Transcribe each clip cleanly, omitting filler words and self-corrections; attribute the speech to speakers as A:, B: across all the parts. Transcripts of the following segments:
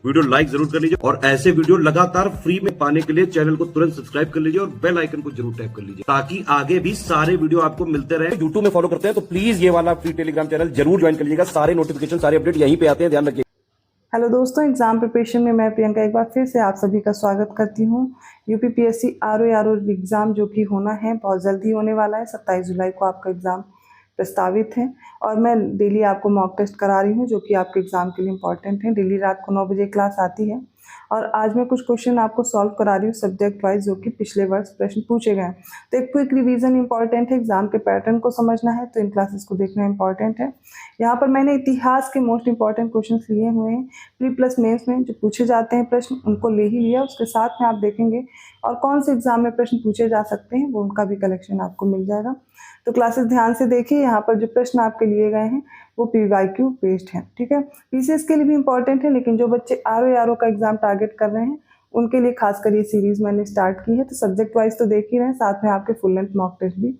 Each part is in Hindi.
A: वीडियो लाइक जरूर कर लीजिए और ऐसे वीडियो लगातार फ्री में पाने के लिए चैनल को तुरंत सब्सक्राइब कर लीजिए और बेल आइकन को जरूर टैप कर लीजिए ताकि आगे भी सारे वीडियो आपको मिलते रहे। यूट्यूब में फॉलो करते हैं तो प्लीज ये वाला फ्री टेलीग्राम चैनल जरूर ज्वाइन कर लीजिएगा। सारे नोटिफिकेशन सारे अपडेट यहीं पे आते हैं, ध्यान रखिए।
B: हेलो दोस्तों, एग्जाम प्रिपरेशन में मैं प्रियंका एक बार फिर से आप सभी का स्वागत करती हूँ। यूपीपीएससी आरओ एग्ज़ाम जो कि होना है बहुत जल्दी होने वाला है। 27 जुलाई को आपका एग्ज़ाम प्रस्तावित है और मैं डेली आपको मॉक टेस्ट करा रही हूँ जो कि आपके एग्ज़ाम के लिए इम्पॉर्टेंट है। डेली रात को 9 बजे क्लास आती है और आज मैं कुछ क्वेश्चन आपको सॉल्व करा रही हूँ सब्जेक्ट वाइज जो कि पिछले वर्ष प्रश्न पूछे गए हैं। तो एक क्विक रिवीजन इंपॉर्टेंट है, एग्जाम के पैटर्न को समझना है तो इन क्लासेस को देखना इंपॉर्टेंट है। यहाँ पर मैंने इतिहास के मोस्ट इंपॉर्टेंट क्वेश्चन लिए हुए हैं। प्री प्लस मेंस में जो पूछे जाते हैं प्रश्न उनको ले ही लिया, उसके साथ में आप देखेंगे और कौन से एग्जाम में प्रश्न पूछे जा सकते हैं वो उनका भी कलेक्शन आपको मिल जाएगा। तो क्लासेस ध्यान से देखिए, यहाँ पर जो प्रश्न आपके लिए गए हैं वो PYQ बेस्ड है, ठीक है। PCS के लिए भी इंपॉर्टेंट है, लेकिन जो बच्चे RO का एग्जाम टारगेट कर रहे हैं उनके लिए खासकर ये सीरीज मैंने स्टार्ट की है। तो सब्जेक्ट वाइज तो देख ही रहे हैं, साथ में आपके फुल लेंथ मॉक टेस्ट भी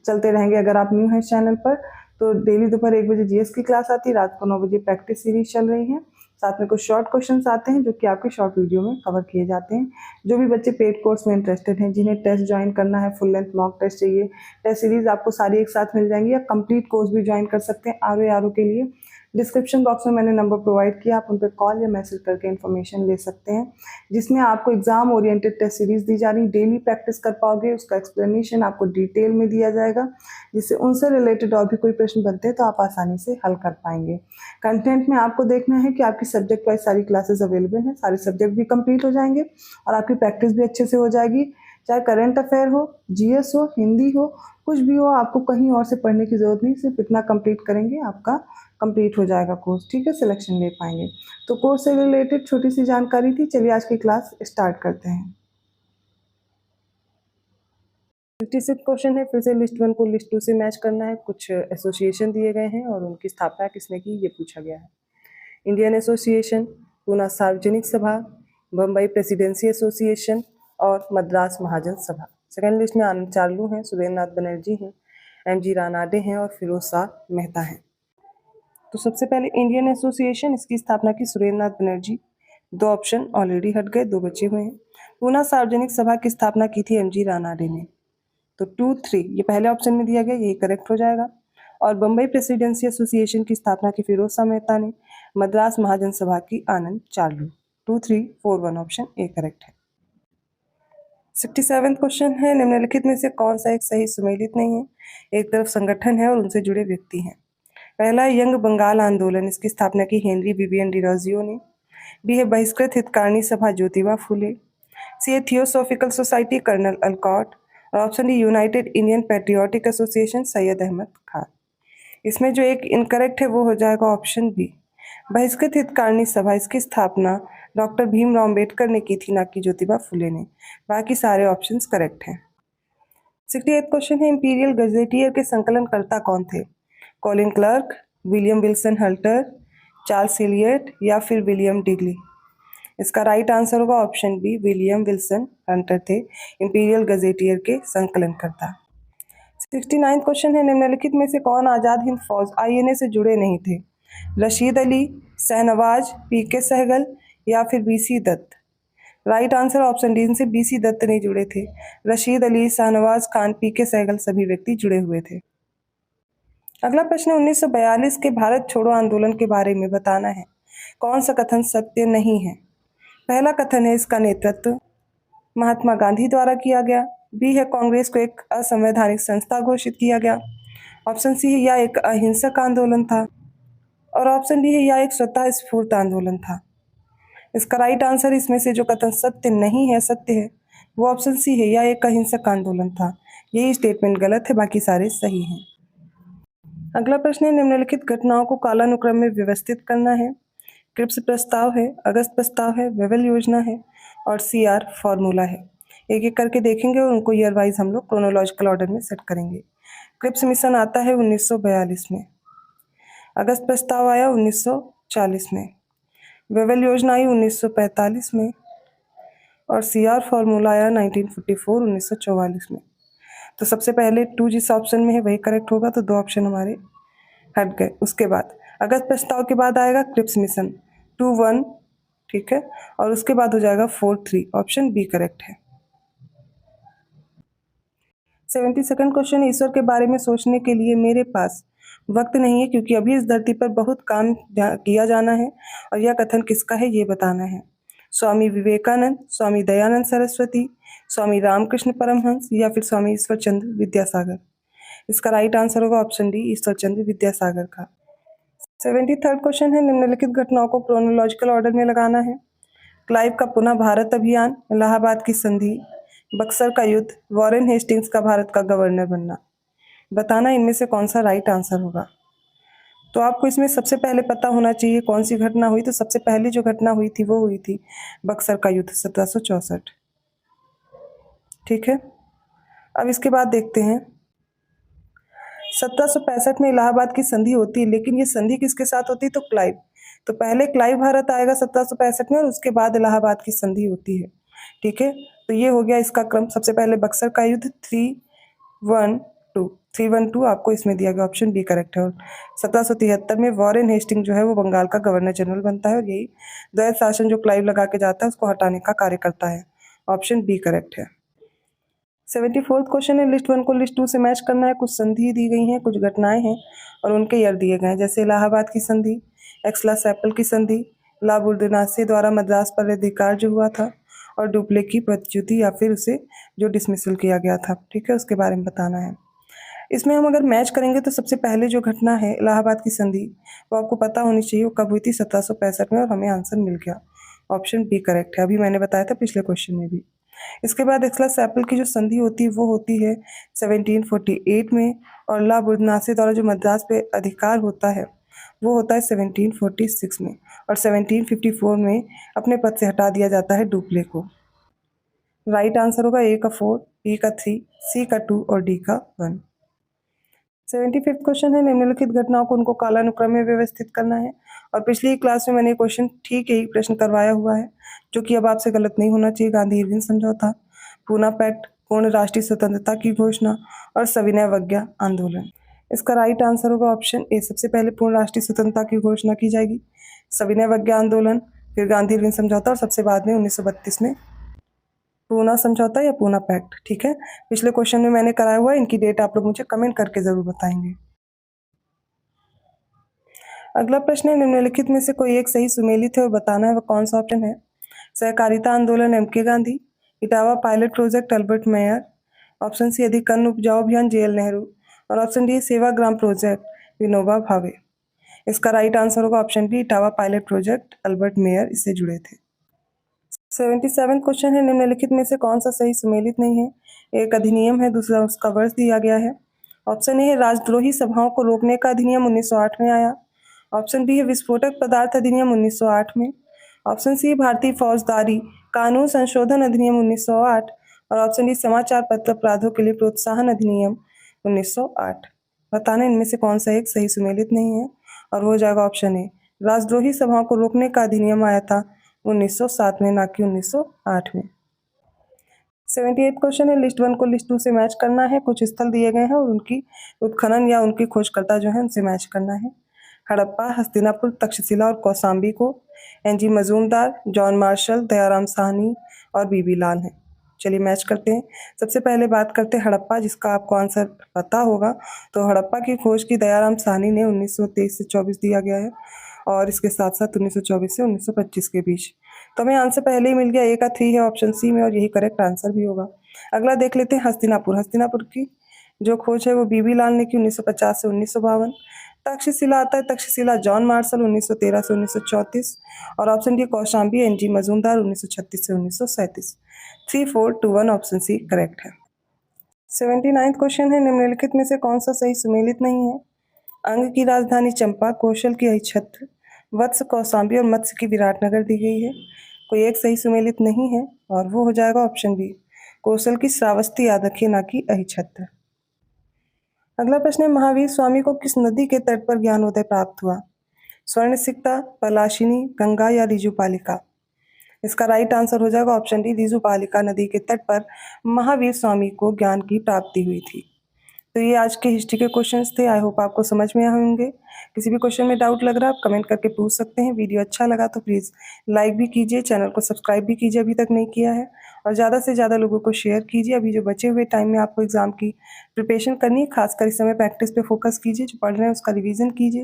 B: चलते रहेंगे। अगर आप न्यू हैं चैनल पर तो डेली दोपहर 1 बजे GS की क्लास आती है, रात को 9 बजे प्रैक्टिस सीरीज चल रही है। साथ में कुछ शॉर्ट क्वेश्चंस आते हैं जो कि आपके शॉर्ट वीडियो में कवर किए जाते हैं। जो भी बच्चे पेड कोर्स में इंटरेस्टेड हैं, जिन्हें टेस्ट ज्वाइन करना है, फुल लेंथ मॉक टेस्ट चाहिए, टेस्ट सीरीज आपको सारी एक साथ मिल जाएंगी, या कंप्लीट कोर्स भी ज्वाइन कर सकते हैं RO के लिए। डिस्क्रिप्शन बॉक्स में मैंने नंबर प्रोवाइड किया, आप उन पर कॉल या मैसेज करके इन्फॉर्मेशन ले सकते हैं, जिसमें आपको एग्जाम ओरिएंटेड टेस्ट सीरीज दी जा रही। डेली प्रैक्टिस कर पाओगे, उसका एक्सप्लेनेशन आपको डिटेल में दिया जाएगा, जिससे उनसे रिलेटेड और भी कोई प्रश्न बनते हैं तो आप आसानी से हल कर पाएंगे। कंटेंट में आपको देखना है कि आपकी सब्जेक्ट वाइज सारी क्लासेस अवेलेबल हैं, सारे सब्जेक्ट भी कंप्लीट हो जाएंगे और आपकी प्रैक्टिस भी अच्छे से हो जाएगी। चाहे करंट अफेयर हो, GS हो, हिंदी हो, कुछ भी हो, आपको कहीं और से पढ़ने की ज़रूरत नहीं, सिर्फ इतना कंप्लीट करेंगे आपका कंप्लीट हो जाएगा कोर्स, ठीक है, सिलेक्शन ले पाएंगे। तो कोर्स से रिलेटेड छोटी सी जानकारी थी। चलिए आज की क्लास स्टार्ट करते हैं। 56 क्वेश्चन है, फिर से लिस्ट 1 को लिस्ट 2 से मैच करना है। कुछ एसोसिएशन दिए गए हैं और उनकी स्थापना किसने की ये पूछा गया है। इंडियन एसोसिएशन, पूना सार्वजनिक सभा, बम्बई प्रेसिडेंसी एसोसिएशन और मद्रास महाजन सभा। सेकेंड लिस्ट में आनंद चार्लू हैं, सुरेंद्र नाथ बनर्जी हैं, MG रानाडे हैं और फिरोज शाह मेहता हैं। तो सबसे पहले इंडियन एसोसिएशन, इसकी स्थापना की सुरेंद्र नाथ बनर्जी। 2 ऑप्शन ऑलरेडी हट गए, 2 बचे हुए हैं। पूना सार्वजनिक सभा की स्थापना की थी MG रानाडे ने। तो 2, 3 ये पहले ऑप्शन में दिया गया, यही करेक्ट हो जाएगा। और बम्बई प्रेसिडेंसी एसोसिएशन की स्थापना की फिरोज शाह मेहता ने। मद्रास महाजन सभा की आनंद चार्लू। 2, 3, 4, 1 ऑप्शन ए करेक्ट है। 67 क्वेश्चन है, निम्नलिखित में से कौन सा एक सही सुमेलित नहीं है। एक तरफ संगठन है और उनसे जुड़े व्यक्ति हैं। पहला है यंग बंगाल आंदोलन, इसकी स्थापना की हेनरी विवियन डिरोजियो ने। बी है बहिष्कृत हितकारिणी सभा ज्योतिबा फुले। सी है थियोसॉफिकल सोसाइटी कर्नल अलकॉट। और option D United Indian Patriotic Association Syed Ahmed Khan. इसमें जो एक इनकरेक्ट है वो हो जाएगा ऑप्शन बी, बहिष्कृत हितकारिणी सभा, इसकी स्थापना डॉक्टर भीमराव अम्बेडकर ने की थी, ना कि ज्योतिबा फुले ने। बाकी सारे ऑप्शंस करेक्ट हैं। 68 क्वेश्चन है, इंपीरियल गजेटियर के संकलनकर्ता कौन थे। Colin Clark, William Wilson Hunter, Charles Elliot या फिर विलियम डिगली। इसका राइट आंसर होगा option B, William Wilson Hunter थे इंपीरियल गजेटियर के संकलनकर्ता। 69 क्वेश्चन है, निम्नलिखित में से कौन आज़ाद हिंद फौज INA से जुड़े नहीं थे। रशीद अली, शहनवाज, PK सहगल या फिर BC Dutt. Right answer option D, इनसे BC दत्त नहीं जुड़े थे। रशीद अली, शाहनवाज खान, PK सहगल सभी व्यक्ति जुड़े हुए थे। अगला प्रश्न 1942 के भारत छोड़ो आंदोलन के बारे में बताना है। कौन सा कथन सत्य नहीं है। पहला कथन है इसका नेतृत्व महात्मा गांधी द्वारा किया गया। बी है कांग्रेस को एक असंवैधानिक संस्था घोषित किया गया। ऑप्शन सी है यह एक अहिंसक आंदोलन था। और ऑप्शन डी है यह एक स्वतः स्फूर्त आंदोलन था। इसका राइट आंसर इसमें से जो कथन सत्य नहीं है, सत्य है, वो ऑप्शन सी है, यह एक अहिंसक आंदोलन था। यही स्टेटमेंट गलत है, बाकी सारे सही हैं। अगला प्रश्न है, निम्नलिखित घटनाओं को कालानुक्रम में व्यवस्थित करना है। क्रिप्स प्रस्ताव है, अगस्त प्रस्ताव है, वेवल योजना है और CR फॉर्मूला है। एक एक करके देखेंगे और उनको ईयर वाइज हम लोग क्रोनोलॉजिकल ऑर्डर में सेट करेंगे। क्रिप्स मिशन आता है 1942 में, अगस्त प्रस्ताव आया 1940 में, वेवल योजना आई 1945 में और CR फॉर्मूला आया 1944 में। तो सबसे पहले 2 जिस ऑप्शन में है वही करेक्ट होगा, तो 2 ऑप्शन हमारे हट गए। उसके बाद अगस्त प्रस्ताव के बाद आएगा क्रिप्स मिशन 2, 1, ठीक है, और उसके बाद हो जाएगा 4-3, ऑप्शन बी करेक्ट है। 72nd क्वेश्चन, ईश्वर के बारे में सोचने के लिए मेरे पास वक्त नहीं है क्योंकि अभी इस धरती पर बहुत काम किया जाना है, और यह कथन किसका है ये बताना है। स्वामी विवेकानंद, स्वामी दयानंद सरस्वती, स्वामी रामकृष्ण परमहंस या फिर स्वामी ईश्वर चंद्र विद्यासागर। इसका राइट आंसर होगा ऑप्शन डी, ईश्वर चंद्र विद्यासागर का। 73rd क्वेश्चन है, निम्नलिखित घटनाओं को क्रोनोलॉजिकल ऑर्डर में लगाना है। क्लाइव का पुनः भारत अभियान, इलाहाबाद की संधि, बक्सर का युद्ध, वॉरेन हेस्टिंग्स का भारत का गवर्नर बनना। बताना इनमें से कौन सा राइट आंसर होगा। तो आपको इसमें सबसे पहले पता होना चाहिए कौन सी घटना हुई। तो सबसे पहली जो घटना हुई थी वो हुई थी बक्सर का युद्ध 1764। ठीक है, अब इसके बाद देखते हैं 1765 में इलाहाबाद की संधि होती है, लेकिन ये संधि किसके साथ होती है, तो क्लाइव। तो पहले क्लाइव भारत आएगा 1765 में और उसके बाद इलाहाबाद की संधि होती है। ठीक है, तो ये हो गया इसका क्रम। सबसे पहले बक्सर का युद्ध 312 आपको इसमें दिया गया, ऑप्शन बी करेक्ट है। और 1773 में वॉरेन हेस्टिंग जो है वो बंगाल का गवर्नर जनरल बनता है, और यही द्वैध शासन जो क्लाइव लगा के जाता है उसको हटाने का कार्य करता है, ऑप्शन बी करेक्ट है। 74th क्वेश्चन है, लिस्ट 1 को लिस्ट 2 से मैच करना है। कुछ संधि दी गई हैं, कुछ घटनाएं हैं और उनके ईयर दिए गए हैं, जैसे इलाहाबाद की संधि, एक्सला सैपल की संधि, ला बुर्दनासे द्वारा मद्रास पर अधिकार जो हुआ था, और डुप्ले की प्रतिच्युति या फिर उसे जो डिसमिसल किया गया था। ठीक है, उसके बारे में बताना है। इसमें हम अगर मैच करेंगे तो सबसे पहले जो घटना है इलाहाबाद की संधि, वो आपको पता होनी चाहिए वो कब हुई थी, 1765 में, और हमें आंसर मिल गया, ऑप्शन बी करेक्ट है। अभी मैंने बताया था पिछले क्वेश्चन में भी। इसके बाद एक्सला सैपल की जो संधि होती है वो होती है 1748 में, और ला बुर्दनासे द्वारा जो मद्रास पे अधिकार होता है वो होता है 1746 में, और 1754 में अपने पद से हटा दिया जाता है डुप्ले को। राइट आंसर होगा ए का 4, बी का 3, सी का 2 और डी का 1। 75th क्वेश्चन है, निम्नलिखित घटनाओं को उनको कालानुक्रम में व्यवस्थित करना है। और पिछली क्लास में मैंने क्वेश्चन ठीक यही प्रश्न करवाया हुआ है, जो कि अब आपसे गलत नहीं होना चाहिए। गांधी इरविन समझौता, पूना पैक्ट, पूर्ण राष्ट्रीय स्वतंत्रता की घोषणा और सविनय अवज्ञा आंदोलन। इसका राइट आंसर होगा ऑप्शन ए। सबसे पहले पूर्ण राष्ट्रीय स्वतंत्रता की घोषणा की जाएगी, सविनय अवज्ञा आंदोलन, फिर गांधी इरविन समझौता और सबसे बाद में 1932 में पूना समझौता या पूना पैक्ट। ठीक है, पिछले क्वेश्चन में मैंने कराया हुआ है, इनकी डेट आप लोग मुझे कमेंट करके जरूर बताएंगे। अगला प्रश्न है, निम्नलिखित में से कोई एक सही सुमेलित है और बताना है वह कौन सा ऑप्शन है। सहकारिता आंदोलन M K. Gandhi, Etawah pilot project Albert Mayer, option C अधिक अन्न उपजाऊ अभियान जे.एल. नेहरू, और option D Sevagram project Vinoba Bhave. इसका राइट आंसर होगा option B, Etawah pilot project Albert Mayer इससे जुड़े थे। 77 क्वेश्चन है, निम्नलिखित में से कौन सा सही सुमेलित नहीं है। एक अधिनियम है, दूसरा उसका वर्ष दिया गया है। ऑप्शन ए है राजद्रोही सभाओं को रोकने का अधिनियम 1908 में आया। ऑप्शन बी है विस्फोटक पदार्थ अधिनियम 1908 में। ऑप्शन सी भारतीय फौजदारी कानून संशोधन अधिनियम 1908, और ऑप्शन डी समाचार पत्र अपराधों के लिए प्रोत्साहन अधिनियम 1908। बताना इनमें से कौन सा एक सही सुमेलित नहीं है, और वो हो जाएगा ऑप्शन ए, राजद्रोही सभाओं को रोकने का अधिनियम आया था 1907 में, ना कि 1908 में। 78 क्वेश्चन है, लिस्ट 1 को लिस्ट 2 से मैच करना है। कुछ स्थल दिए गए हैं और उनकी उत्खनन या उनकी खोजकर्ता जो है उनसे मैच करना है। हड़प्पा, हस्तिनापुर, तक्षशिला और कौसाम्बी को एन.जी. मजूमदार, जॉन मार्शल, दयाराम साहनी और बीबी लाल हैं। चलिए मैच करते हैं। सबसे पहले बात करते हैं हड़प्पा, जिसका आपको आंसर पता होगा। तो हड़प्पा की खोज की दयाराम साहनी ने 1923 से 24 दिया गया है, और इसके साथ साथ 1924 से 1925 के बीच। तो हमें आंसर पहले ही मिल गया, ए का 3 है ऑप्शन सी में, और यही करेक्ट आंसर भी होगा। अगला देख लेते हैं हस्तिनापुर। हस्तिनापुर की जो खोज है वो बीबी लाल ने की 1950 से 1952। तक्षशिला आता है, तक्षशिला जॉन मार्शल 1913 से 1934, और ऑप्शन डी कौशाम्बी एन.जी. मजूमदार 1936 से 1937। 3, 4, 2, 1 ऑप्शन सी करेक्ट है। 79th क्वेश्चन है, निम्नलिखित में से कौन सा सही सुमेलित नहीं है। अंग की राजधानी चंपा, कौशल की अहिछत्र, वत्स कौशाम्बी और मत्स्य की विराटनगर दी गई है। कोई एक सही सुमेलित नहीं है, और वो हो जाएगा ऑप्शन बी, कौशल की श्रावस्ती याद रखिए, ना कि अहिछत्र। अगला प्रश्न है, महावीर स्वामी को किस नदी के तट पर ज्ञानोदय प्राप्त हुआ। स्वर्ण सिक्ता, पलाशिनी, गंगा या रिजुपालिका। इसका राइट आंसर हो जाएगा ऑप्शन डी, रिजुपालिका नदी के तट पर महावीर स्वामी को ज्ञान की प्राप्ति हुई थी। तो ये आज के हिस्ट्री के क्वेश्चंस थे। आई होप आपको समझ में आए होंगे। किसी भी क्वेश्चन में डाउट लग रहा है आप कमेंट करके पूछ सकते हैं। वीडियो अच्छा लगा तो प्लीज़ लाइक भी कीजिए, चैनल को सब्सक्राइब भी कीजिए अभी तक नहीं किया है, और ज़्यादा से ज़्यादा लोगों को शेयर कीजिए। अभी जो बचे हुए टाइम में आपको एग्ज़ाम की प्रिपरेशन करनी है, खासकर इस समय प्रैक्टिस पे फोकस कीजिए, जो पढ़ रहे हैं उसका रिवीजन कीजिए।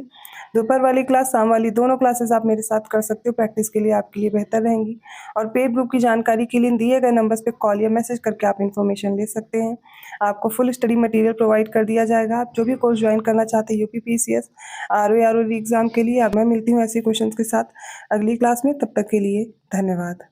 B: दोपहर वाली क्लास, शाम वाली दोनों क्लासेस आप मेरे साथ कर सकते हो, प्रैक्टिस के लिए आपके लिए बेहतर रहेंगी। और पेड ग्रुप की जानकारी के लिए दिए गए नंबर्स पे कॉल या मैसेज करके आप इन्फॉर्मेशन ले सकते हैं। आपको फुल स्टडी मटेरियल प्रोवाइड कर दिया जाएगा। आप जो भी कोर्स ज्वाइन करना चाहते हैं यूपीपीसीएस, आरओ एग्जाम के लिए, अब मैं मिलती हूँ ऐसे क्वेश्चंस के साथ अगली क्लास में। तब तक के लिए धन्यवाद।